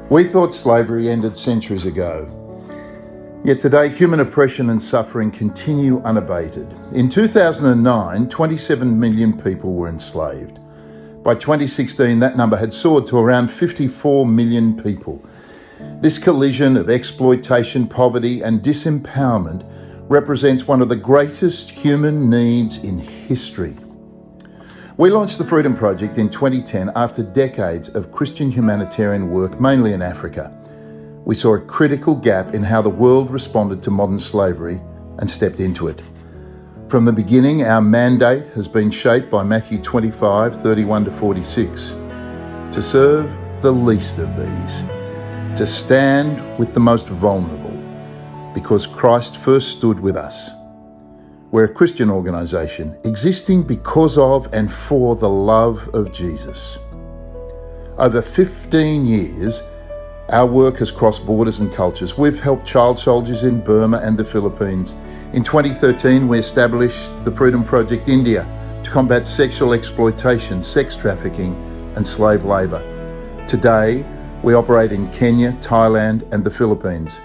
We thought slavery ended centuries ago. Yet today, human oppression and suffering continue unabated. In 2009, 27 million people were enslaved. By 2016, that number had soared to around 54 million people. This collision of exploitation, poverty, and disempowerment represents one of the greatest human needs in history. We launched the Freedom Project in 2010 after decades of Christian humanitarian work, mainly in Africa. We saw a critical gap in how the world responded to modern slavery and stepped into it. From the beginning, our mandate has been shaped by Matthew 25:31-46. To serve the least of these, to stand with the most vulnerable, because Christ first stood with us. We're a Christian organisation existing because of and for the love of Jesus. Over 15 years, our work has crossed borders and cultures. We've helped child soldiers in Burma and the Philippines. In 2013, we established the Freedom Project India to combat sexual exploitation, sex trafficking and slave labour. Today, we operate in Kenya, Thailand and the Philippines,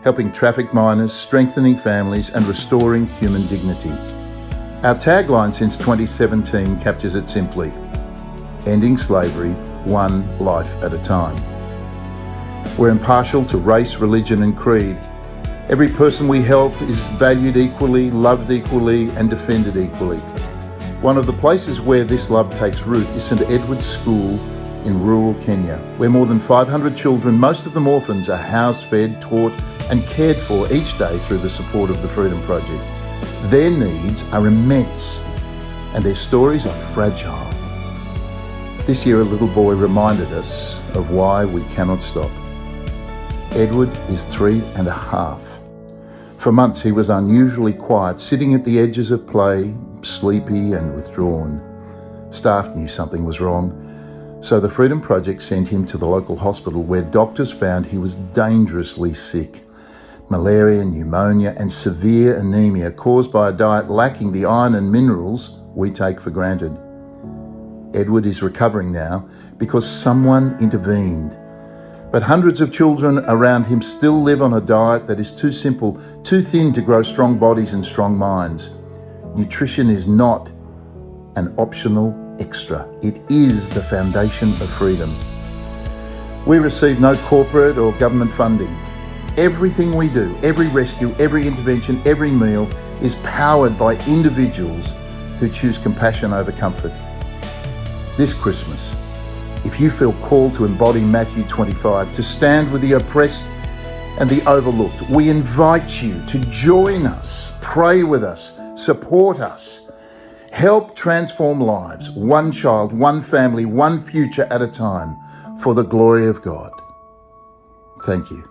helping trafficked minors, strengthening families and restoring human dignity. Our tagline since 2017 captures it simply: ending slavery, one life at a time. We're impartial to race, religion and creed. Every person we help is valued equally, loved equally and defended equally. One of the places where this love takes root is St Edward's School in rural Kenya, where more than 500 children, most of them orphans, are housed, fed, taught and cared for each day through the support of the Freedom Project. Their needs are immense and their stories are fragile. This year a little boy reminded us of why we cannot stop. Edward is 3.5. For months he was unusually quiet, sitting at the edges of play, sleepy and withdrawn. Staff knew something was wrong, so the Freedom Project sent him to the local hospital where doctors found he was dangerously sick. Malaria, pneumonia and severe anemia caused by a diet lacking the iron and minerals we take for granted. Edward is recovering now because someone intervened. But hundreds of children around him still live on a diet that is too simple, too thin to grow strong bodies and strong minds. Nutrition is not an optional extra. It is the foundation of freedom. We receive no corporate or government funding. Everything we do, every rescue, every intervention, every meal is powered by individuals who choose compassion over comfort. This Christmas, if you feel called to embody Matthew 25, to stand with the oppressed and the overlooked, we invite you to join us, pray with us, support us, help transform lives, one child, one family, one future at a time, for the glory of God. Thank you.